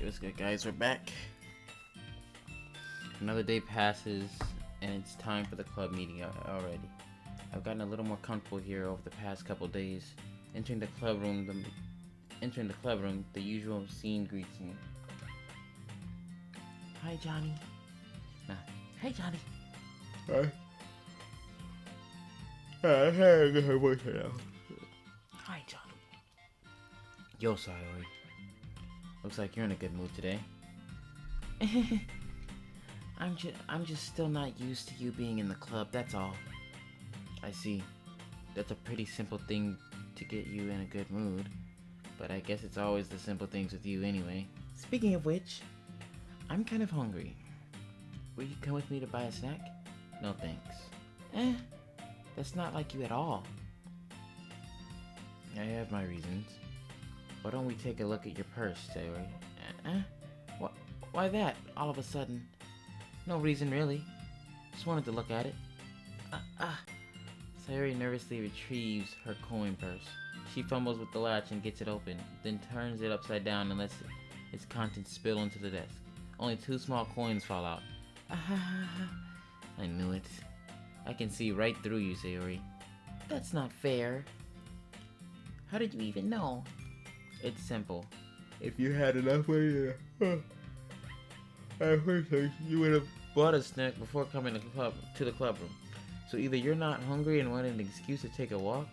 Okay, what's good, guys? We're back. Another day passes, and it's time for the club meeting already. I've gotten a little more comfortable here over the past couple days. Entering the club room, the usual scene greets me. Hi, Johnny. Hey, Johnny. Hi. Hi, Johnny. Yo, Sayori. Looks like you're in a good mood today. I'm just still not used to you being in the club, that's all. I see. That's a pretty simple thing to get you in a good mood. But I guess it's always the simple things with you anyway. Speaking of which, I'm kind of hungry. Will you come with me to buy a snack? No thanks. That's not like you at all. I have my reasons. Why don't we take a look at your purse, Sayori? Why that, all of a sudden? No reason, really. Just wanted to look at it. Sayori nervously retrieves her coin purse. She fumbles with the latch and gets it open, then turns it upside down and lets its contents spill into the desk. Only 2 small coins fall out. I knew it. I can see right through you, Sayori. That's not fair. How did you even know? It's simple. If you had enough money, I think you would have Bought a snack before coming to the club room. So either you're not hungry and want an excuse to take a walk,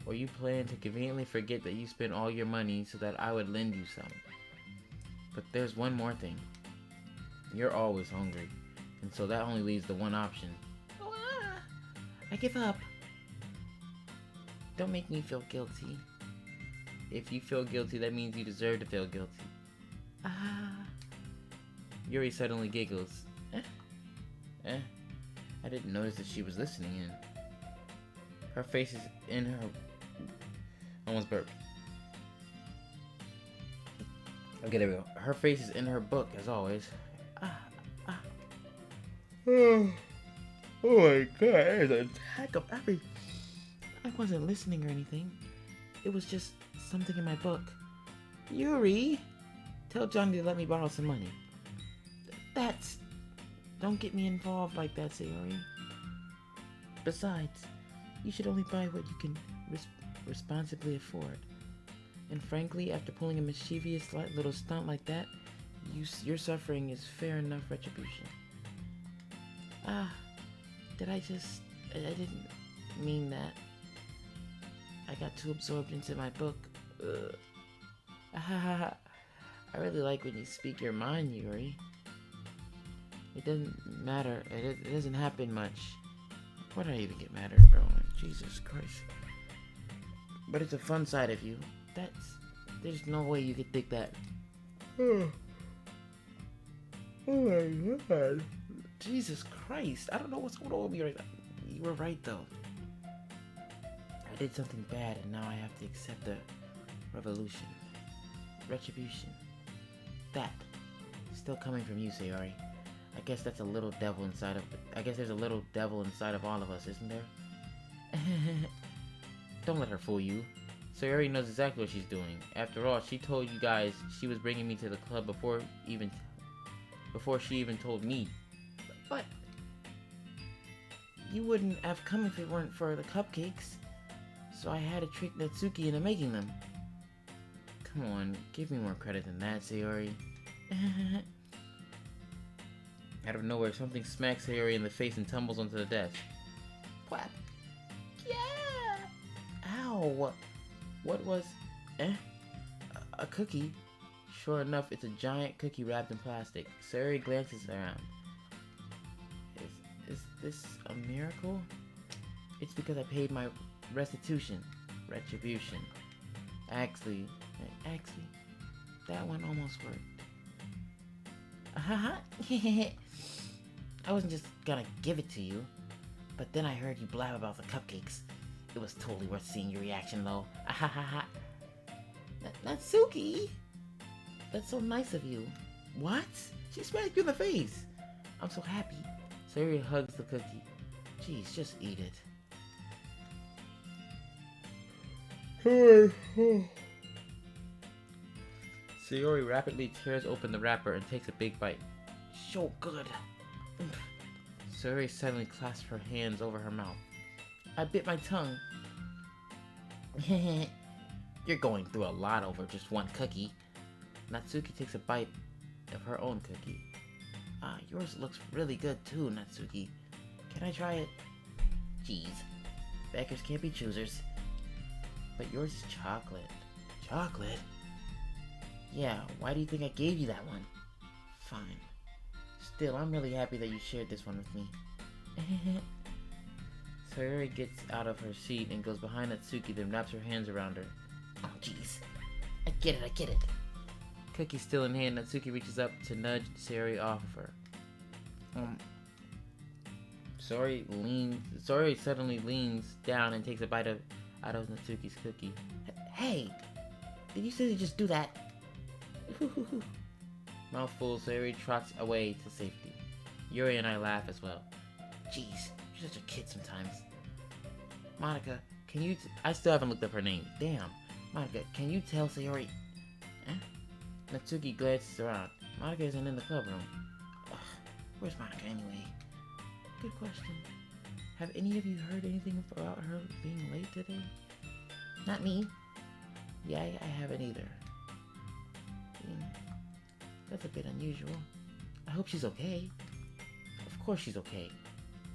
or you plan to conveniently forget that you spent all your money so that I would lend you some. But there's one more thing. You're always hungry, and so that only leaves the one option. I give up. Don't make me feel guilty. If you feel guilty, that means you deserve to feel guilty. Yuri suddenly giggles. I didn't notice that she was listening in. Her face is in her... Almost burped. Okay, there we go. Her face is in her book, as always. Oh my god, there's a Heck of every... I wasn't listening or anything. It was just something in my book. Yuri! Tell Johnny to let me borrow some money. That's... Don't get me involved like that, Sayori. Besides, you should only buy what you can responsibly afford. And frankly, after pulling a mischievous little stunt like that, your suffering is fair enough retribution. I didn't mean that. I got too absorbed into my book. I really like when you speak your mind, Yuri. It doesn't matter. It doesn't happen much. Why do I even get mad at bro? Jesus Christ. But it's a fun side of you. There's no way you could think that. Oh my god. Jesus Christ. I don't know what's going on with me right now. You were right, though. I did something bad, and now I have to accept the retribution. That still coming from you, Sayori. I guess that's a little devil inside of... I guess there's a little devil inside of all of us, isn't there? Don't let her fool you. Sayori knows exactly what she's doing. After all, she told you guys she was bringing me to the club before she even told me. But you wouldn't have come if it weren't for the cupcakes. So I had to trick Natsuki into making them. Come on, give me more credit than that, Sayori. Out of nowhere, something smacks Sayori in the face and tumbles onto the desk. What? Yeah! Ow! What was... A cookie? Sure enough, it's a giant cookie wrapped in plastic. Sayori glances around. Is this a miracle? It's because I paid my retribution. Actually, that one almost worked. I wasn't just gonna give it to you, but then I heard you blab about the cupcakes. It was totally worth seeing your reaction, though. Natsuki! That's so nice of you. What? She smacked you in the face. I'm so happy. Sayori hugs the cookie. Jeez, just eat it. Sayori rapidly tears open the wrapper and takes a big bite. So good. Sayori suddenly clasps her hands over her mouth. I bit my tongue. You're going through a lot over just one cookie. Natsuki takes a bite of her own cookie. Yours looks really good too, Natsuki. Can I try it? Jeez. Beggars can't be choosers. But yours is chocolate. Chocolate? Yeah, why do you think I gave you that one? Fine. Still, I'm really happy that you shared this one with me. Sayori gets out of her seat and goes behind Natsuki, then wraps her hands around her. Oh, jeez. I get it. Cookie still in hand, Natsuki reaches up to nudge Sayori off of her. Sayori suddenly leans down and takes a bite out of Natsuki's cookie. Hey! Did you say to just do that? Mouthful, Sayori trots away to safety. Yuri and I laugh as well. Jeez, you're such a kid sometimes. Monica, can you... I still haven't looked up her name. Damn. Monica, can you tell Sayori... Natsuki glances around. Monica isn't in the club room. Ugh, where's Monica anyway? Good question. Have any of you heard anything about her being late today? Not me. Yeah, I haven't either. That's a bit unusual. I hope she's okay. Of course she's okay.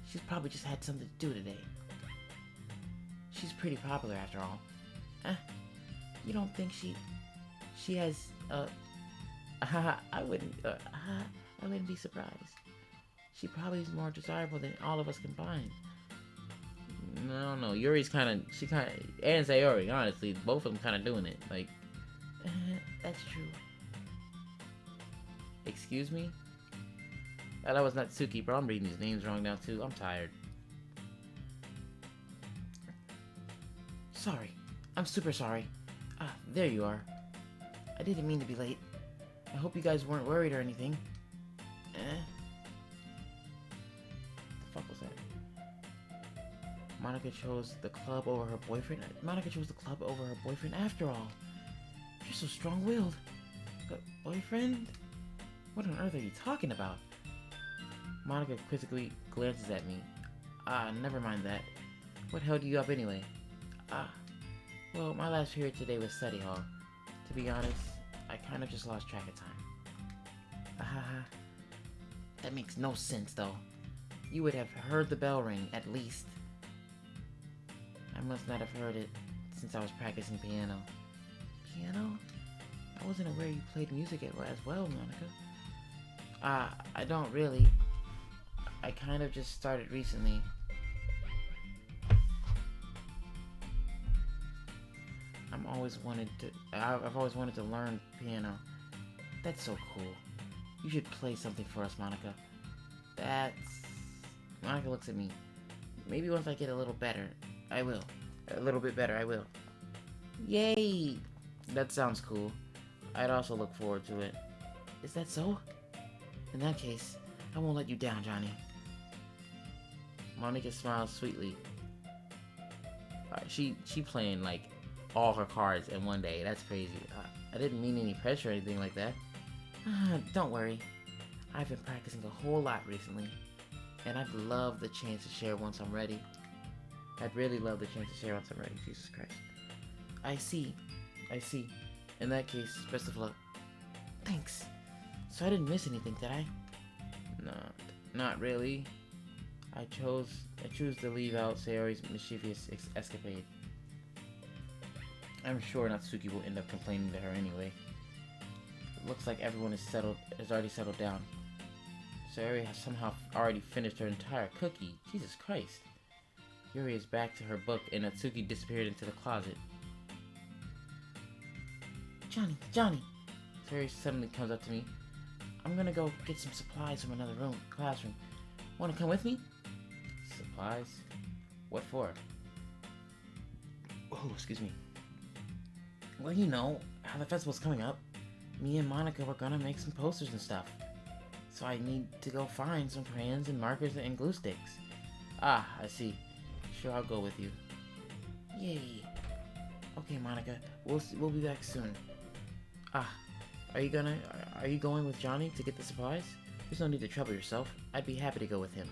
She's probably just had something to do today. She's pretty popular after all. You don't think she has, I wouldn't be surprised. She probably is more desirable than all of us combined. No, Yuri's and Sayori, honestly, both of them kind of doing it. Like, that's true. Excuse me? That was Natsuki, bro. I'm reading these names wrong now, too. I'm tired. Sorry. I'm super sorry. There you are. I didn't mean to be late. I hope you guys weren't worried or anything. The fuck was that? Monica chose the club over her boyfriend? Monica chose the club over her boyfriend after all. You're so strong-willed. But boyfriend? What on earth are you talking about? Monica quizzically glances at me. Never mind that. What held you up anyway? Well, my last period today was study hall. To be honest, I kind of just lost track of time. That makes no sense, though. You would have heard the bell ring, at least. I must not have heard it since I was practicing piano. Piano? I wasn't aware you played music as well, Monica. I don't really. I kind of just started recently. I've always wanted to learn piano. That's so cool. You should play something for us, Monica. Monica looks at me. Maybe once I get a little better, I will. A little bit better, I will. Yay! That sounds cool. I'd also look forward to it. Is that so? In that case, I won't let you down, Johnny. Monica smiles sweetly. She playing like all her cards in one day. That's crazy. I didn't mean any pressure or anything like that. Don't worry. I've been practicing a whole lot recently, and I'd love the chance to share once I'm ready. I'd really love the chance to share once I'm ready. Jesus Christ. I see. In that case, best of luck. Thanks. So I didn't miss anything, did I? No, not really. I choose to leave out Sayori's mischievous escapade. I'm sure Natsuki will end up complaining to her anyway. It looks like everyone has already settled down. Sayori has somehow already finished her entire cookie. Jesus Christ. Yuri is back to her book and Natsuki disappeared into the closet. Johnny! Sayori suddenly comes up to me. I'm gonna go get some supplies from another classroom. Wanna come with me? Supplies? What for? Oh, excuse me. Well, you know, how the festival's coming up. Me and Monica were gonna make some posters and stuff. So I need to go find some crayons and markers and glue sticks. I see. Sure, I'll go with you. Yay. Okay, Monica, we'll be back soon. Are you going with Johnny to get the supplies? There's no need to trouble yourself. I'd be happy to go with him.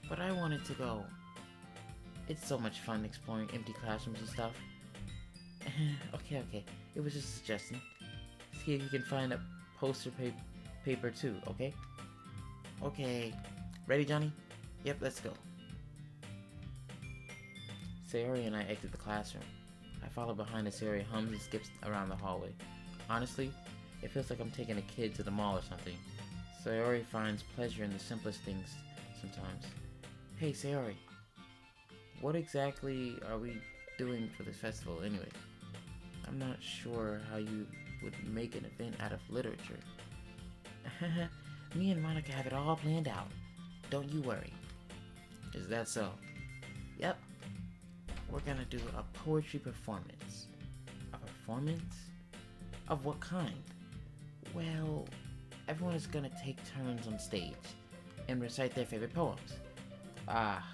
But I wanted to go. It's so much fun exploring empty classrooms and stuff. Okay. It was just a suggestion. See if you can find a poster paper too, okay? Okay. Ready, Johnny? Yep, let's go. Sayori and I exit the classroom. I follow behind as Sayori hums and skips around the hallway. Honestly, it feels like I'm taking a kid to the mall or something. Sayori finds pleasure in the simplest things sometimes. Hey, Sayori. What exactly are we doing for this festival anyway? I'm not sure how you would make an event out of literature. Me and Monica have it all planned out. Don't you worry. Is that so? Yep. We're gonna do a poetry performance. A performance? Of what kind? Well, everyone is gonna take turns on stage and recite their favorite poems. Ah,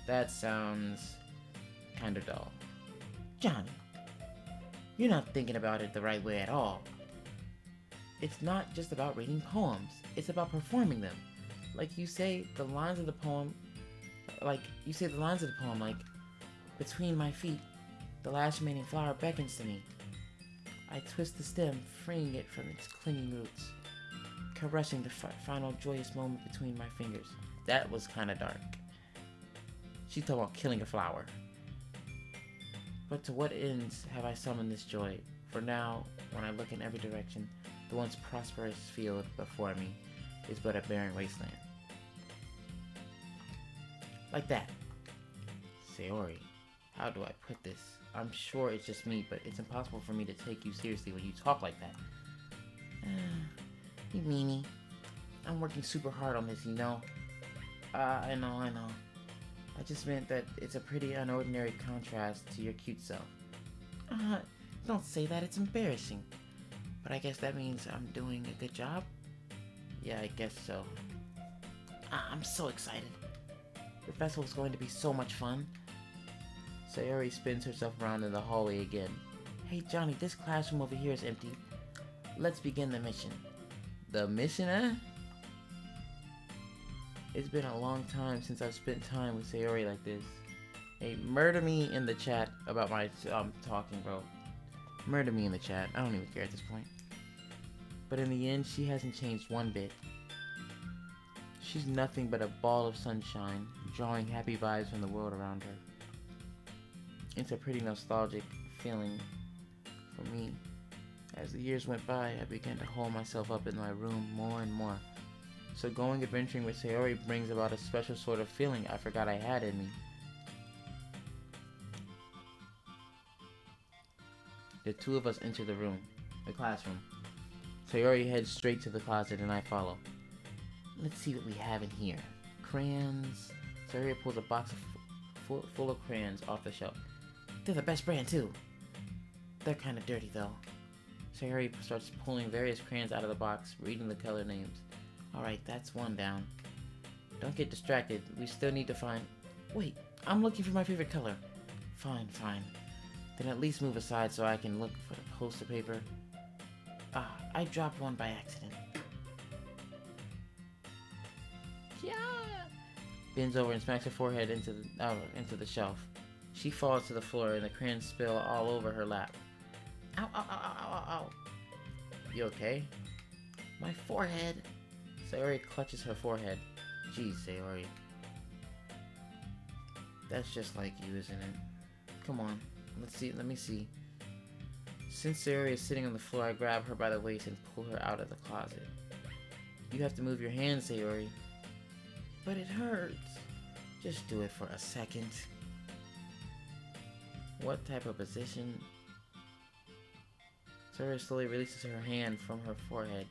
that sounds kinda dull. Johnny, you're not thinking about it the right way at all. It's not just about reading poems, it's about performing them. You say the lines of the poem, like, between my feet, the last remaining flower beckons to me. I twist the stem, freeing it from its clinging roots, caressing the final joyous moment between my fingers. That was kinda dark. She's talking about killing a flower. But to what ends have I summoned this joy? For now, when I look in every direction, the once prosperous field before me is but a barren wasteland. Like that. Sayori, how do I put this? I'm sure it's just me, but it's impossible for me to take you seriously when you talk like that. You meanie. I'm working super hard on this, you know? I know. I just meant that it's a pretty unordinary contrast to your cute self. Don't say that, it's embarrassing. But I guess that means I'm doing a good job? Yeah, I guess so. I'm so excited. The festival's going to be so much fun. Sayori spins herself around in the hallway again. Hey Johnny, this classroom over here is empty. Let's begin the mission. The mission, eh? It's been a long time since I've spent time with Sayori like this. Hey, murder me in the chat about my talking, bro. Murder me in the chat. I don't even care at this point. But in the end, she hasn't changed one bit. She's nothing but a ball of sunshine, drawing happy vibes from the world around her. It's a pretty nostalgic feeling for me. As the years went by, I began to hole myself up in my room more and more. So going adventuring with Sayori brings about a special sort of feeling I forgot I had in me. The two of us enter the classroom. Sayori heads straight to the closet and I follow. Let's see what we have in here. Crayons. Sayori pulls a box full of crayons off the shelf. They're the best brand too. They're kinda dirty though. Sayori starts pulling various crayons out of the box, reading the color names. Alright, that's one down. Don't get distracted. We still need to find... Wait, I'm looking for my favorite color. Fine. Then at least move aside so I can look for the poster paper. I dropped one by accident. Yeah! Bends over and smacks her forehead into the shelf. She falls to the floor and the crayons spill all over her lap. Ow. You okay? My forehead. Sayori clutches her forehead. Jeez, Sayori. That's just like you, isn't it? Come on, let me see. Since Sayori is sitting on the floor, I grab her by the waist and pull her out of the closet. You have to move your hands, Sayori. But it hurts. Just do it for a second. What type of position? Sayori slowly releases her hand from her forehead.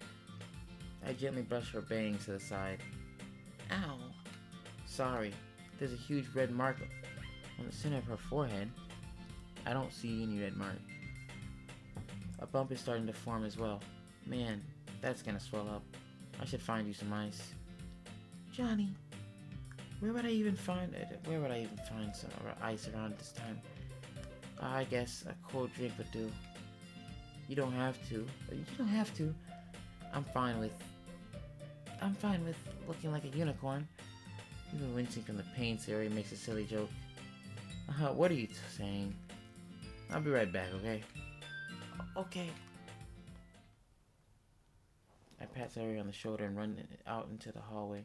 I gently brush her bangs to the side. Ow. Sorry. There's a huge red mark on the center of her forehead. I don't see any red mark. A bump is starting to form as well. Man, that's gonna swell up. I should find you some ice. Johnny, where would I even find some ice around this time? I guess a cold drink would do. You don't have to. You don't have to. I'm fine with looking like a unicorn. Even wincing from the pain, Sayori makes a silly joke. What are you saying? I'll be right back, okay? Okay. I pat Sayori on the shoulder and run out into the hallway.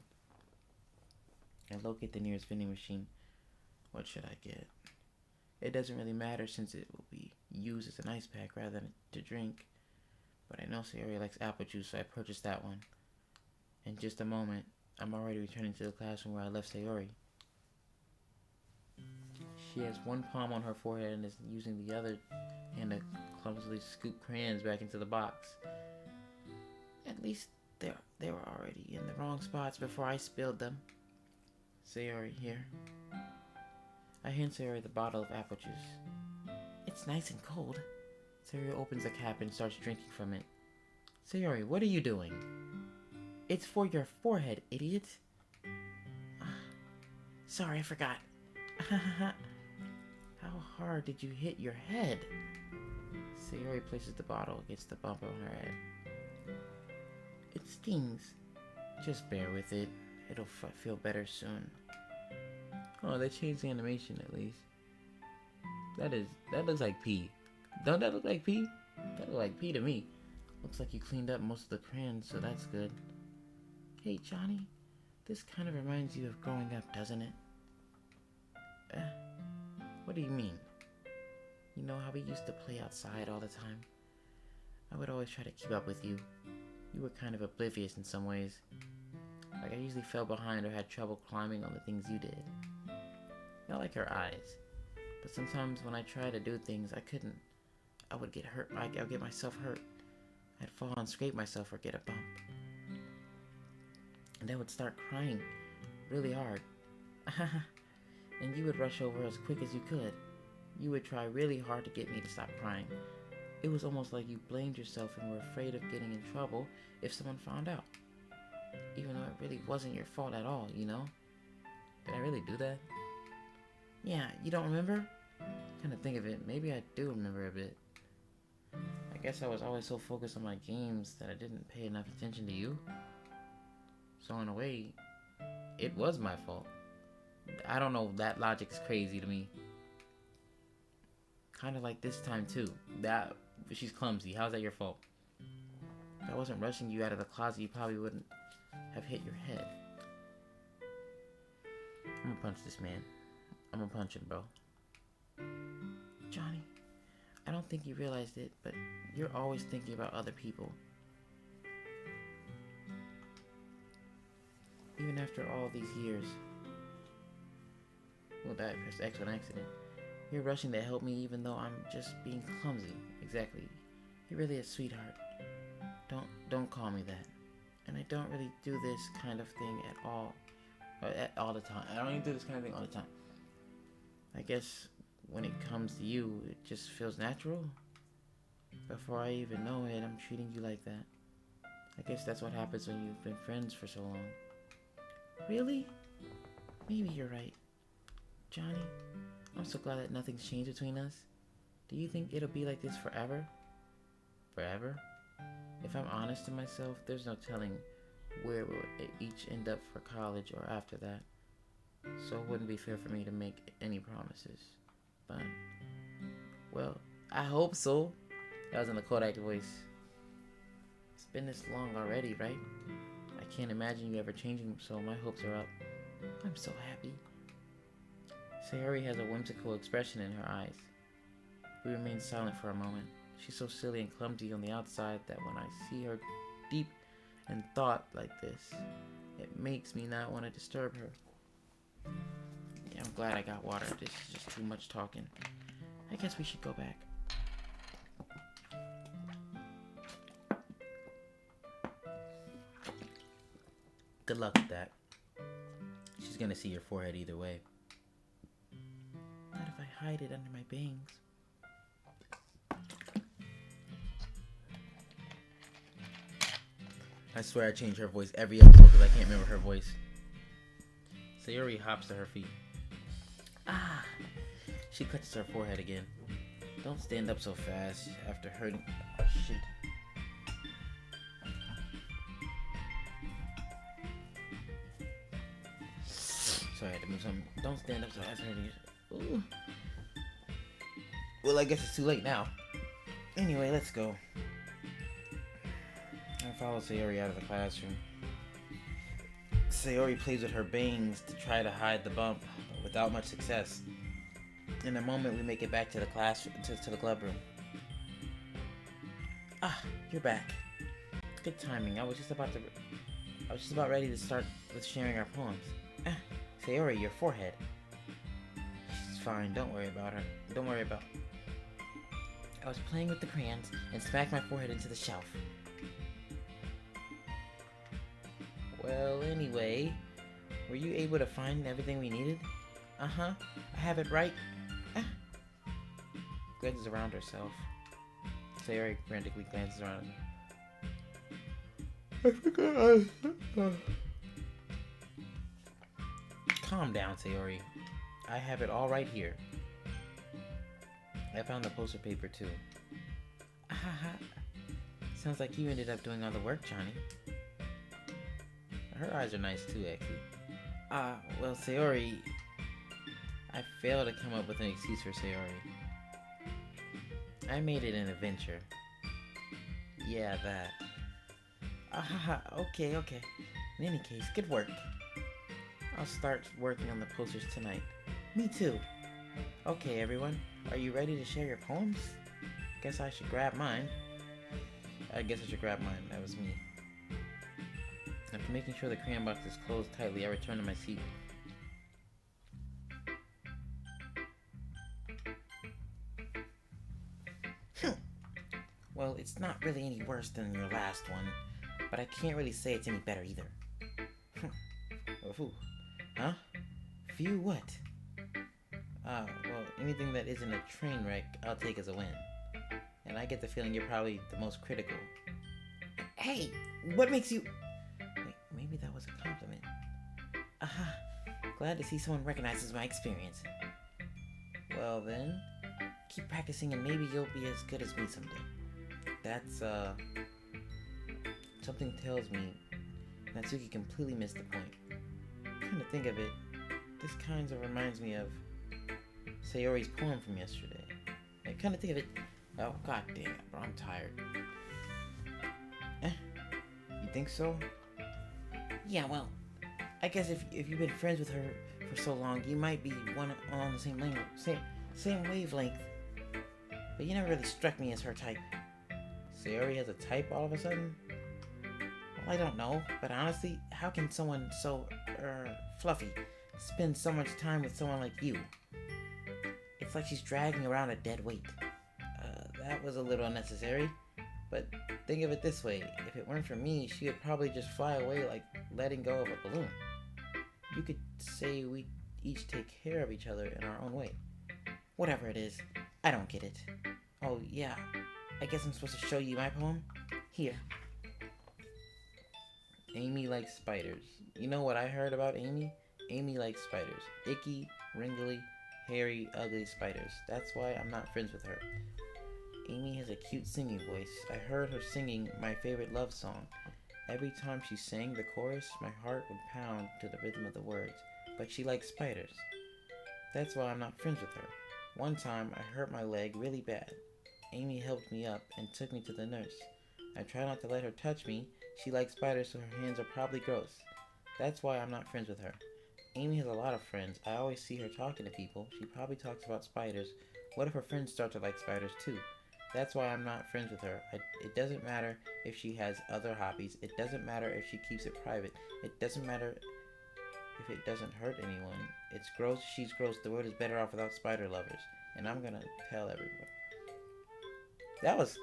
I locate the nearest vending machine. What should I get? It doesn't really matter since it will be used as an ice pack rather than to drink. But I know Sayori likes apple juice, so I purchased that one. In just a moment, I'm already returning to the classroom where I left Sayori. She has one palm on her forehead and is using the other hand to clumsily scoop crayons back into the box. At least they were already in the wrong spots before I spilled them. Sayori here. I hand Sayori the bottle of apple juice. It's nice and cold. Sayori opens the cap and starts drinking from it. Sayori, what are you doing? It's for your forehead, idiot. Sorry, I forgot. How hard did you hit your head? Sayori places the bottle against the bump on her head. It stings. Just bear with it. It'll feel better soon. Oh, they changed the animation at least. That looks like pee. Don't that look like pee? That looks like pee to me. Looks like you cleaned up most of the crayons, so that's good. Hey, Johnny. This kind of reminds you of growing up, doesn't it? What do you mean? You know how we used to play outside all the time? I would always try to keep up with you. You were kind of oblivious in some ways. Like I usually fell behind or had trouble climbing on the things you did. Not like her eyes. But sometimes when I tried to do things, I couldn't. I would get hurt. I'd get myself hurt. I'd fall and scrape myself or get a bump. And I would start crying really hard. And you would rush over as quick as you could. You would try really hard to get me to stop crying. It was almost like you blamed yourself and were afraid of getting in trouble if someone found out. Even though it really wasn't your fault at all, you know? Did I really do that? Yeah, you don't remember? Kind of think of it, maybe I do remember a bit. I guess I was always so focused on my games that I didn't pay enough attention to you. So in a way, it was my fault. I don't know, that logic's crazy to me. Kind of like this time too. She's clumsy. How's that your fault? If I wasn't rushing you out of the closet, you probably wouldn't have hit your head. I'm gonna punch this man. I'm gonna punch him, bro. Johnny, I don't think you realized it, but you're always thinking about other people. Even after all these years. Well, that pressed X on accident. You're rushing to help me even though I'm just being clumsy. Exactly. You're really a sweetheart. Don't call me that. And I don't really do this kind of thing at all. All the time. I don't even do this kind of thing all the time. I guess when it comes to you, it just feels natural. Before I even know it, I'm treating you like that. I guess that's what happens when you've been friends for so long. Really? Maybe you're right. Johnny, I'm so glad that nothing's changed between us. Do you think it'll be like this forever? Forever? If I'm honest to myself, there's no telling where we'll each end up for college or after that. So it wouldn't be fair for me to make any promises. But, well, I hope so. That was in the Kodak voice. It's been this long already, right? I can't imagine you ever changing, so my hopes are up. I'm so happy. Sayori has a whimsical expression in her eyes. We remain silent for a moment. She's so silly and clumsy on the outside that when I see her deep in thought like this, it makes me not want to disturb her. Yeah, I'm glad I got water. This is just too much talking. I guess we should go back. Good luck with that. She's gonna see your forehead either way. Not if I hide it under my bangs. I swear I change her voice every episode because I can't remember her voice. Sayori hops to her feet. Ah! She clutches her forehead again. Don't stand up so fast after hurting. Oh, Sorry, I had to move something. Don't stand up so I turn you. Ooh. Well, I guess it's too late now. Anyway, let's go. I follow Sayori out of the classroom. Sayori plays with her bangs to try to hide the bump, but without much success. In a moment, we make it back to the class to the club room. Ah, you're back. Good timing. I was just about ready to start with sharing our poems. Ah, Sayori, your forehead. She's fine. Don't worry about her. Don't worry about. I was playing with the crayons and smacked my forehead into the shelf. Well, anyway, were you able to find everything we needed? Uh-huh. I have it right. Ah. Glances around herself. Sayori frantically glances around. I forgot. Calm down, Sayori. I have it all right here. I found the poster paper too. Ahaha. Sounds like you ended up doing all the work, Johnny. Her eyes are nice too, actually. Well, Sayori... I failed to come up with an excuse for Sayori. I made it an adventure. Yeah, that. Okay. In any case, good work. I'll start working on the posters tonight. Me too. Okay, everyone. Are you ready to share your poems? Guess I should grab mine. That was me. After making sure the crayon box is closed tightly, I return to my seat. Well, it's not really any worse than your last one, but I can't really say it's any better either. Huh? Phew, what? Well, anything that isn't a train wreck, I'll take as a win. And I get the feeling you're probably the most critical. Hey, what makes you... Wait, maybe that was a compliment. Aha, glad to see someone recognizes my experience. Well then, keep practicing and maybe you'll be as good as me someday. That's, something tells me Natsuki completely missed the point. Come to think of it, this kind of reminds me of Sayori's poem from yesterday. Come to think of it, oh god damn it, bro, I'm tired. You think so? Yeah, well, I guess if you've been friends with her for so long, you might be on the same wavelength. But you never really struck me as her type. Sayori has a type all of a sudden? Well, I don't know, but honestly, how can someone so, fluffy spend so much time with someone like you? It's like she's dragging around a dead weight. That was a little unnecessary, but think of it this way, if it weren't for me, she would probably just fly away like letting go of a balloon. You could say we each take care of each other in our own way. Whatever it is, I don't get it. Oh yeah, I guess I'm supposed to show you my poem? Here. Amy likes spiders. You know what I heard about Amy? Amy likes spiders. Icky, wrinkly, hairy, ugly spiders. That's why I'm not friends with her. Amy has a cute singing voice. I heard her singing my favorite love song. Every time she sang the chorus, my heart would pound to the rhythm of the words. But she likes spiders. That's why I'm not friends with her. One time, I hurt my leg really bad. Amy helped me up and took me to the nurse. I try not to let her touch me. She likes spiders, so her hands are probably gross. That's why I'm not friends with her. Amy has a lot of friends. I always see her talking to people. She probably talks about spiders. What if her friends start to like spiders too? That's why I'm not friends with her. It doesn't matter if she has other hobbies. It doesn't matter if she keeps it private. It doesn't matter if it doesn't hurt anyone. It's gross. She's gross. The world is better off without spider lovers. And I'm gonna tell everyone. That was...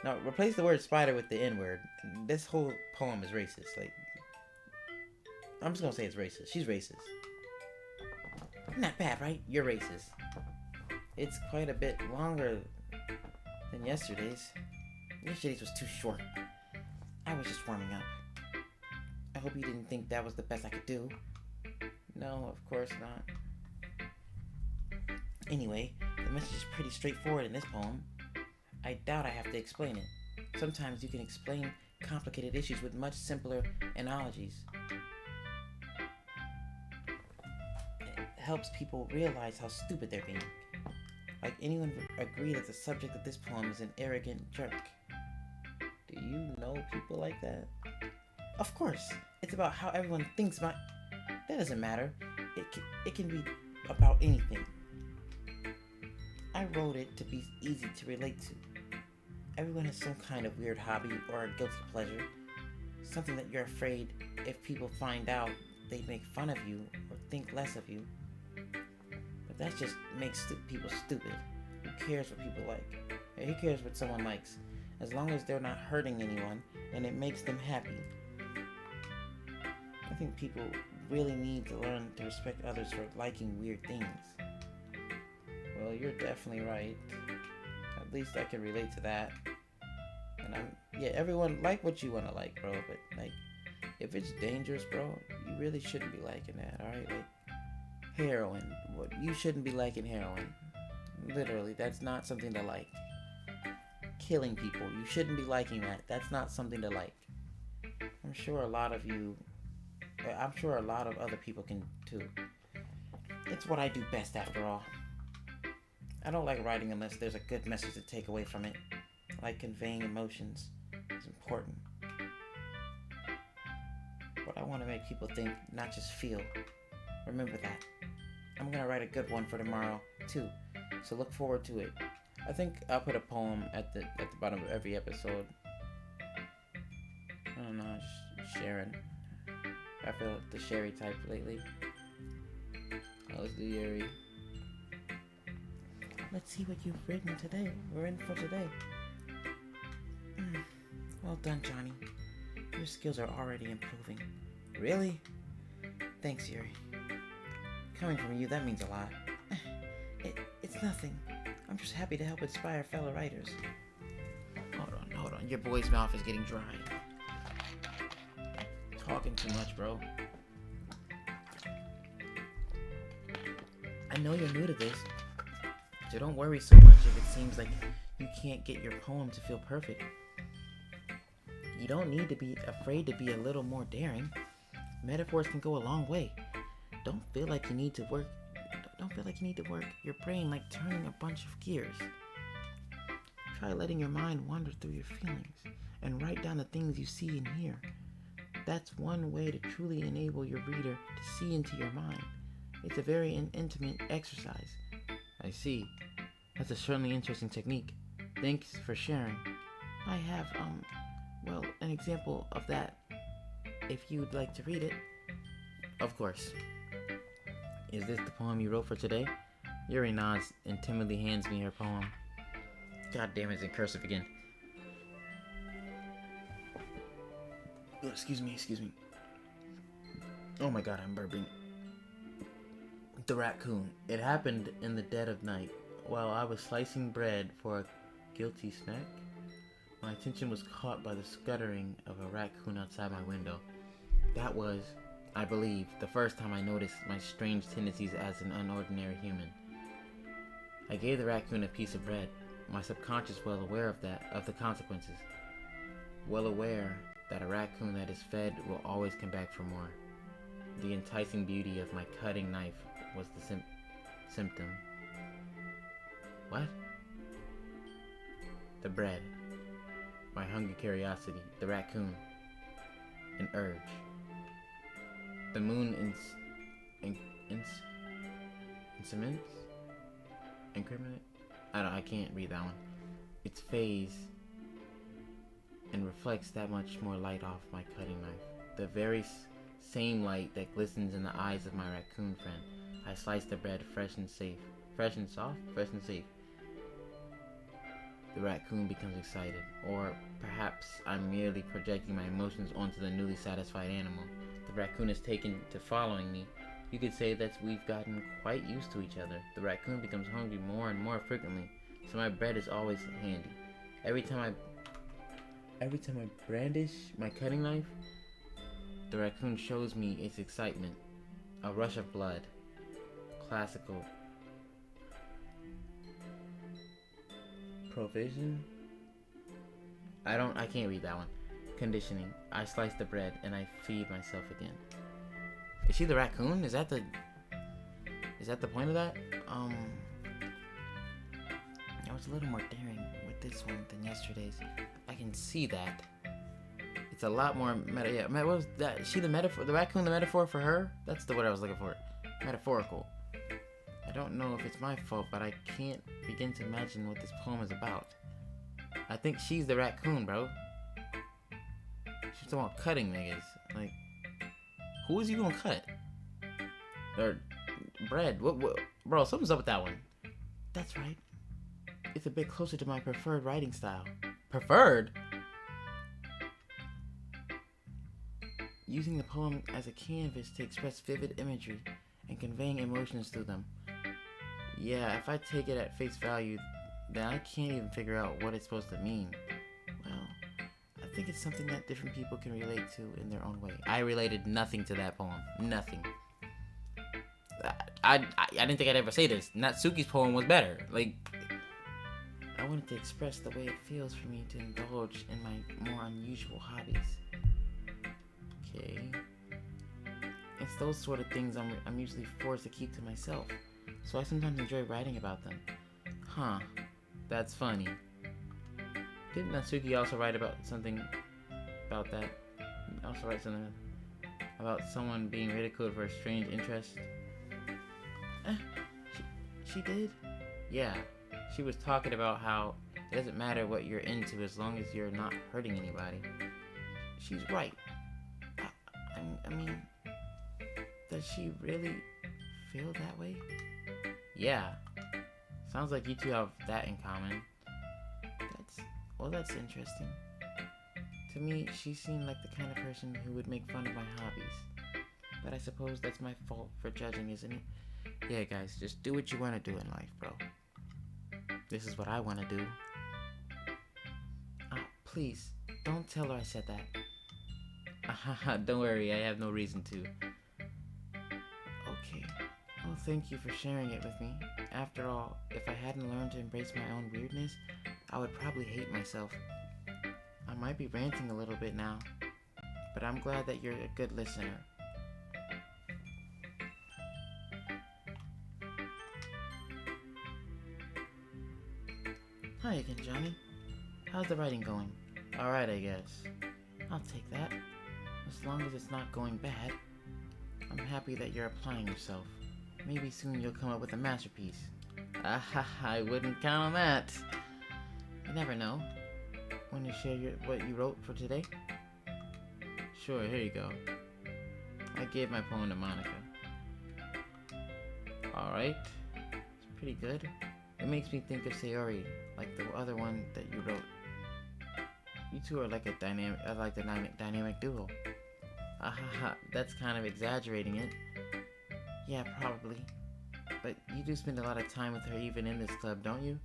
No, replace the word spider with the N-word. This whole poem is racist. Like, I'm just gonna say it's racist. She's racist. Not bad, right? You're racist. It's quite a bit longer than yesterday's. Yesterday's was too short. I was just warming up. I hope you didn't think that was the best I could do. No, of course not. Anyway, the message is pretty straightforward in this poem. I doubt I have to explain it. Sometimes you can explain complicated issues with much simpler analogies. helps people realize how stupid they're being. Like, anyone would agree that the subject of this poem is an arrogant jerk. Do you know people like that? Of course, it's about how everyone thinks my... That doesn't matter. It can be about anything. I wrote it to be easy to relate to. Everyone has some kind of weird hobby or a guilty pleasure. Something that you're afraid if people find out, they make fun of you or think less of you. But that just makes people stupid. Who cares what people like? Who cares what someone likes? As long as they're not hurting anyone and it makes them happy. I think people really need to learn to respect others for liking weird things. Well, you're definitely right. At least I can relate to that. And everyone like what you want to like, bro. But like, if it's dangerous, bro, you really shouldn't be liking that, alright? Like, heroin. You shouldn't be liking heroin. Literally, that's not something to like. Killing people, you shouldn't be liking that. That's not something to like. I'm sure a lot of other people can too. It's what I do best after all. I don't like writing unless there's a good message to take away from it. Like conveying emotions is important. But I want to make people think, not just feel. Remember that. I'm gonna write a good one for tomorrow too, so look forward to it. I think I'll put a poem at the bottom of every episode. I don't know, just sharing. I feel the Sherry type lately. Let's do Yuri. Let's see what you've written today. We're in for today. Well done, Johnny. Your skills are already improving. Really? Thanks, Yuri. Coming from you, that means a lot. It's nothing. I'm just happy to help inspire fellow writers. Hold on. Your boy's mouth is getting dry. Talking too much, bro. I know you're new to this, so don't worry so much if it seems like you can't get your poem to feel perfect. You don't need to be afraid to be a little more daring. Metaphors can go a long way. Don't feel like you need to work your brain like turning a bunch of gears. Try letting your mind wander through your feelings and write down the things you see and hear. That's one way to truly enable your reader to see into your mind. It's a very intimate exercise. I see. That's a certainly interesting technique. Thanks for sharing. I have, an example of that, if you'd like to read it. Of course. Is this the poem you wrote for today? Yuri nods and timidly hands me her poem. God damn, it's in cursive again. Oh, excuse me. Oh my god, I'm burping. The raccoon. It happened in the dead of night, while I was slicing bread for a guilty snack. My attention was caught by the scuttering of a raccoon outside my window. That was, I believe, the first time I noticed my strange tendencies as an unordinary human. I gave the raccoon a piece of bread, my subconscious well aware of the consequences. Well aware that a raccoon that is fed will always come back for more. The enticing beauty of my cutting knife was the symptom. What? The bread. My hungry curiosity. The raccoon. An urge. The moon incriminate? I can't read that one. Its phase and reflects that much more light off my cutting knife. The very same light that glistens in the eyes of my raccoon friend. I slice the bread fresh and safe. Fresh and soft? Fresh and safe. The raccoon becomes excited. Or perhaps I'm merely projecting my emotions onto the newly satisfied animal. The raccoon is taken to following me. You could say that we've gotten quite used to each other. The raccoon becomes hungry more and more frequently, so my bread is always handy. Every time I brandish my cutting knife, the raccoon shows me its excitement. A rush of blood. Classical. Provision? I can't read that one. Conditioning. I slice the bread and I feed myself again. Is she the raccoon? Is Is that the point of that? I was a little more daring with this one than yesterday's. I can see that. It's a lot more what was that? Is she the metaphor? The raccoon, the metaphor for her? That's the word I was looking for. Metaphorical. I don't know if it's my fault, but I can't begin to imagine what this poem is about. I think she's the raccoon, bro. She's talking about cutting niggas. Like, who is you gonna cut? Or bread? What? Bro, something's up with that one. That's right. It's a bit closer to my preferred writing style. Preferred? Using the poem as a canvas to express vivid imagery and conveying emotions through them. Yeah, if I take it at face value, then I can't even figure out what it's supposed to mean. Well, I think it's something that different people can relate to in their own way. I related nothing to that poem. Nothing. I didn't think I'd ever say this. Natsuki's poem was better. Like, I wanted to express the way it feels for me to indulge in my more unusual hobbies. Okay. It's those sort of things I'm usually forced to keep to myself, so I sometimes enjoy writing about them. Huh. That's funny. Didn't Natsuki also write about something about that? Also write something about someone being ridiculed for a strange interest? She did? Yeah. She was talking about how it doesn't matter what you're into as long as you're not hurting anybody. She's right. I mean, does she really feel that way? Yeah. Sounds like you two have that in common. That's interesting. To me, she seemed like the kind of person who would make fun of my hobbies. But I suppose that's my fault for judging, isn't it? Yeah, guys, just do what you want to do in life, bro. This is what I want to do. Please, don't tell her I said that. Don't worry, I have no reason to. Okay. Well, thank you for sharing it with me. After all, if I hadn't learned to embrace my own weirdness, I would probably hate myself. I might be ranting a little bit now, but I'm glad that you're a good listener. Hi again, Johnny. How's the writing going? Alright, I guess. I'll take that. As long as it's not going bad. I'm happy that you're applying yourself. Maybe soon you'll come up with a masterpiece. I wouldn't count on that. You never know. Want to share what you wrote for today? Sure, here you go. I gave my poem to Monica. Alright. It's pretty good. It makes me think of Sayori, like the other one that you wrote. You two are like a dynamic duo. That's kind of exaggerating it. Yeah, probably. But you do spend a lot of time with her even in this club, don't you?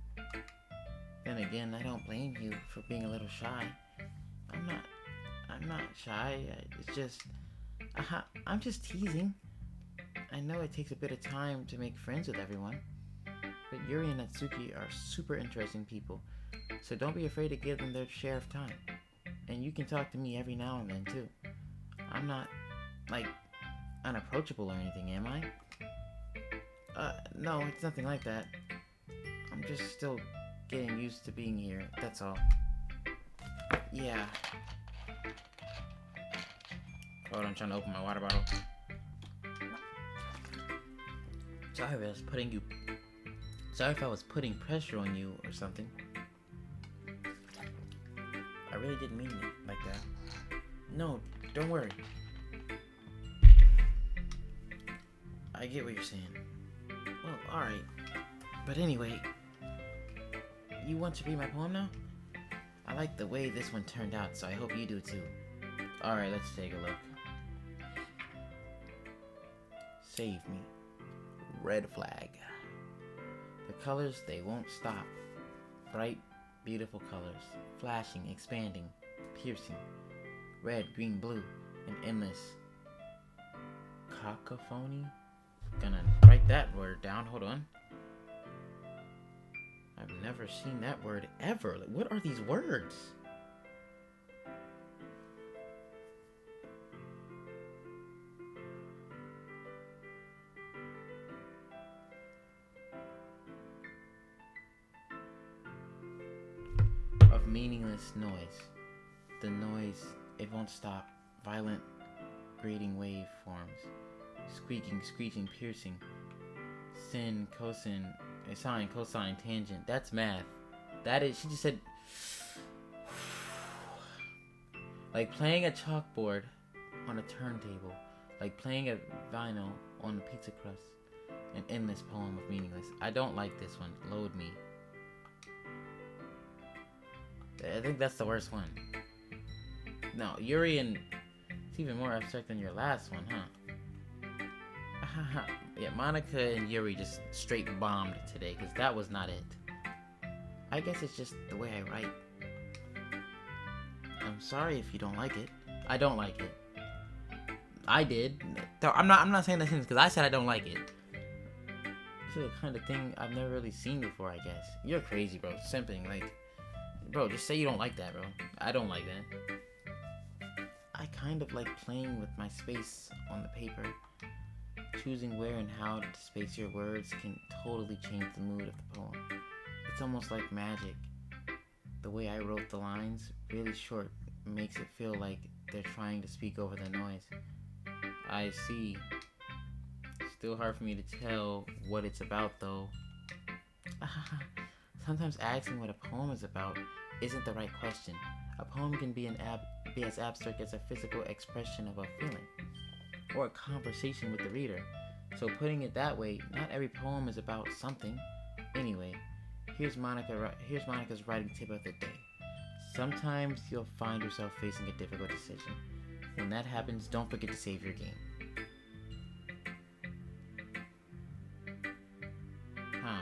Then again, I don't blame you for being a little shy. I'm not shy. It's just... I'm just teasing. I know it takes a bit of time to make friends with everyone. But Yuri and Natsuki are super interesting people, so don't be afraid to give them their share of time. And you can talk to me every now and then, too. I'm not, like, unapproachable or anything, am I? No, it's nothing like that. I'm just still getting used to being here, that's all. Yeah. Hold on, I'm trying to open my water bottle. Sorry if I was putting pressure on you or something. I really didn't mean it like that. No, don't worry. I get what you're saying. Well, alright. But anyway, you want to read my poem now? I like the way this one turned out, so I hope you do too. Alright, let's take a look. Save me. Red flag. The colors, they won't stop. Bright, beautiful colors. Flashing, expanding, piercing. Red, green, blue, and endless. Cacophony? Gonna write that word down, hold on. I've never seen that word ever. What are these words? meaningless noise. The noise, it won't stop. Violent, grating wave forms. Squeaking, screeching, piercing. Sin, cosine, sine, cosine, tangent. That's math. That is, she just said, like playing a chalkboard on a turntable. Like playing a vinyl on a pizza crust. An endless poem of meaningless. I don't like this one. Load me. I think that's the worst one. No, Yuri and... It's even more abstract than your last one, huh? Yeah, Monica and Yuri just straight bombed today, because that was not it. I guess it's just the way I write. I'm sorry if you don't like it. I don't like it. I did. I'm not saying that because I said I don't like it. This is the kind of thing I've never really seen before, I guess. You're crazy, bro. Simping, like... Bro, just say you don't like that, bro. I don't like that. I kind of like playing with my space on the paper. Choosing where and how to space your words can totally change the mood of the poem. It's almost like magic. The way I wrote the lines, really short, makes it feel like they're trying to speak over the noise. I see. Still hard for me to tell what it's about, though. Sometimes asking what a poem is about isn't the right question. A poem can be as abstract as a physical expression of a feeling, or a conversation with the reader. So putting it that way, not every poem is about something. Anyway, here's Monica's writing tip of the day. Sometimes you'll find yourself facing a difficult decision. When that happens, don't forget to save your game. Huh.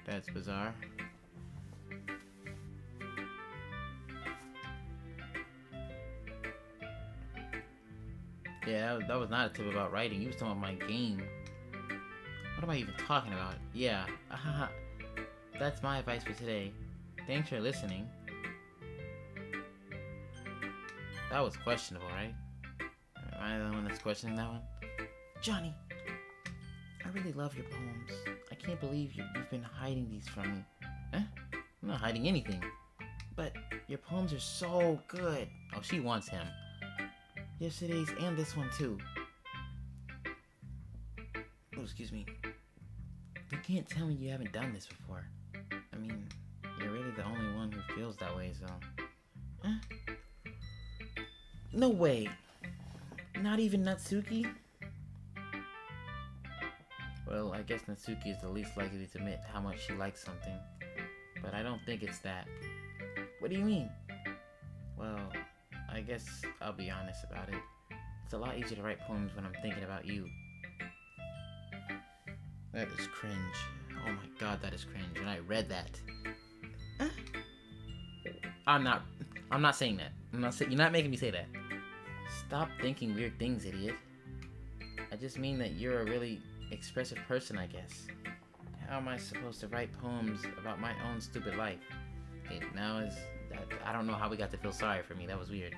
That's bizarre. Yeah, that was not a tip about writing. You was talking about my game. What am I even talking about? Yeah. That's my advice for today. Thanks for listening. That was questionable, right? Am I the one that's questioning that one? Johnny, I really love your poems. I can't believe you've been hiding these from me. I'm not hiding anything. But your poems are so good. Oh, she wants him. Yesterday's and this one too. Oh, excuse me. You can't tell me you haven't done this before. I mean, you're really the only one who feels that way, so... No way. Not even Natsuki? Well, I guess Natsuki is the least likely to admit how much she likes something. But I don't think it's that. What do you mean? Well, I guess I'll be honest about it. It's a lot easier to write poems when I'm thinking about you. That is cringe. Oh my god, that is cringe. And I read that. I'm not saying that. You're not making me say that. Stop thinking weird things, idiot. I just mean that you're a really expressive person, I guess. How am I supposed to write poems about my own stupid life? I don't know how we got to feel sorry for me. That was weird.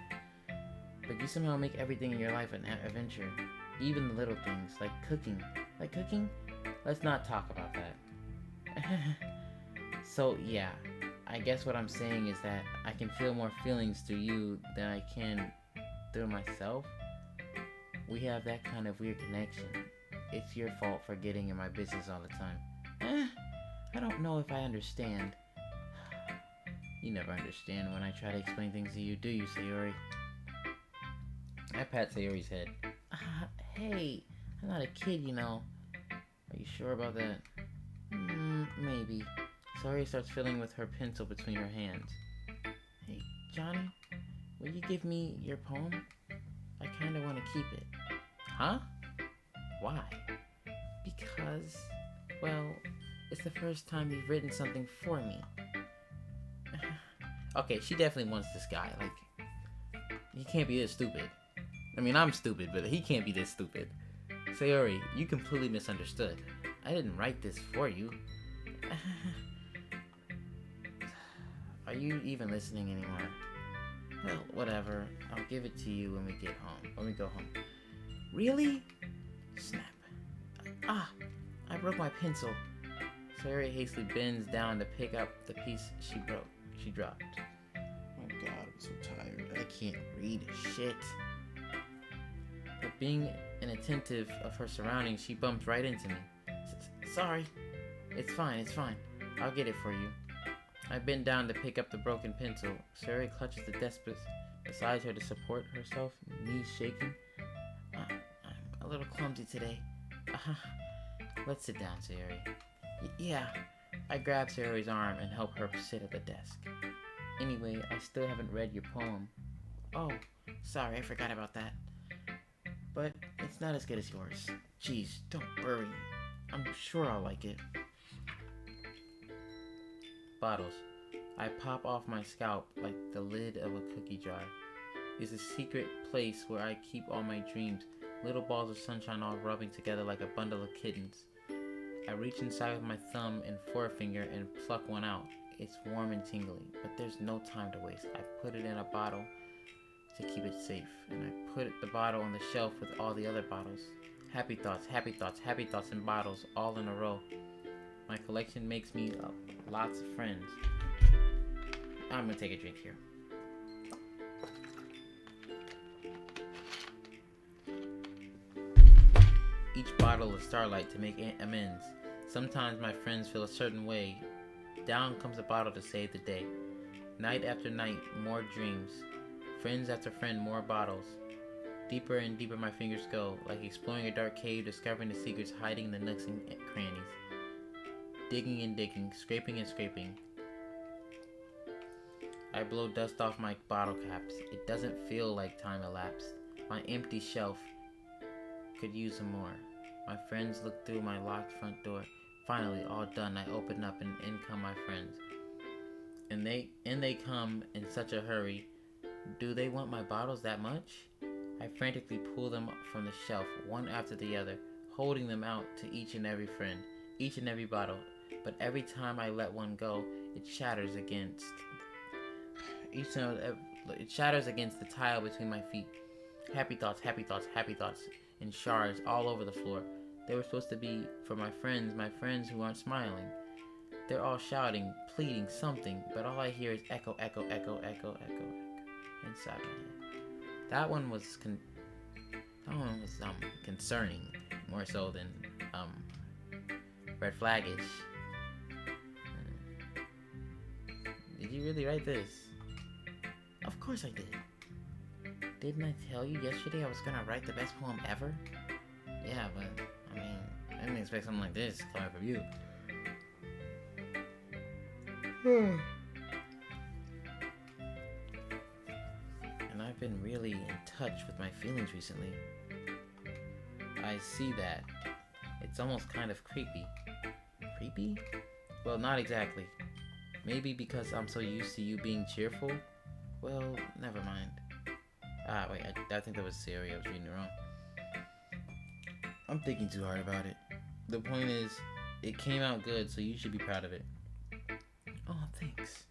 But you somehow make everything in your life an adventure. Even the little things, like cooking. Like cooking? Let's not talk about that. So, yeah. I guess what I'm saying is that I can feel more feelings through you than I can through myself. We have that kind of weird connection. It's your fault for getting in my business all the time. I don't know if I understand. You never understand when I try to explain things to you, do you, Sayori? I pat Sayori's head. Hey, I'm not a kid, you know. Are you sure about that? Maybe. Sayori starts fiddling with her pencil between her hands. Hey, Johnny, will you give me your poem? I kinda want to keep it. Huh? Why? Because, well, it's the first time you've written something for me. Okay, she definitely wants this guy. Like, he can't be this stupid. I mean, I'm stupid, but he can't be this stupid. Sayori, you completely misunderstood. I didn't write this for you. Are you even listening anymore? Well, whatever. I'll give it to you when we get home. When we go home. Really? Snap. I broke my pencil. Sayori hastily bends down to pick up the piece she dropped. Oh my god, I'm so tired. I can't read shit. But being inattentive of her surroundings, she bumped right into me. Sorry. It's fine. I'll get it for you. I bend down to pick up the broken pencil. Sayori clutches the desk beside her to support herself, knees shaking. I'm a little clumsy today. Let's sit down, Sayori. Yeah. I grab Sayori's arm and help her sit at the desk. Anyway, I still haven't read your poem. Oh, sorry, I forgot about that. But it's not as good as yours. Jeez, don't worry. I'm sure I'll like it. Bottles. I pop off my scalp like the lid of a cookie jar. It's a secret place where I keep all my dreams, little balls of sunshine all rubbing together like a bundle of kittens. I reach inside with my thumb and forefinger and pluck one out. It's warm and tingly, but there's no time to waste. I put it in a bottle to keep it safe, and I put the bottle on the shelf with all the other bottles. Happy thoughts in bottles, all in a row. My collection makes me lots of friends. I'm gonna take a drink here. Each bottle is starlight to make amends. Sometimes my friends feel a certain way. Down comes a bottle to save the day. Night after night, more dreams. Friends after friend, more bottles. Deeper and deeper my fingers go, like exploring a dark cave, discovering the secrets hiding in the nooks and crannies. Digging and digging, scraping and scraping. I blow dust off my bottle caps. It doesn't feel like time elapsed. My empty shelf could use some more. My friends look through my locked front door. Finally, all done, I open up and in come my friends. And they come in such a hurry. Do they want my bottles that much? I frantically pull them from the shelf, one after the other, holding them out to each and every friend, each and every bottle. But every time I let one go, it shatters against the tile between my feet. Happy thoughts, in shards all over the floor. They were supposed to be for my friends who aren't smiling. They're all shouting, pleading something, but all I hear is echo, echo, echo, echo, echo, echo inside my head. That one was concerning, more so than red flagish. Did you really write this? Of course I did. Didn't I tell you yesterday I was gonna write the best poem ever? Yeah, but I mean, I didn't expect something like this coming from you. And I've been really in touch with my feelings recently. I see that. It's almost kind of creepy. Creepy? Well, not exactly. Maybe because I'm so used to you being cheerful? Well, never mind. Wait, I think that was Siri. I was reading it wrong. I'm thinking too hard about it. The point is, it came out good, so you should be proud of it. Oh, thanks.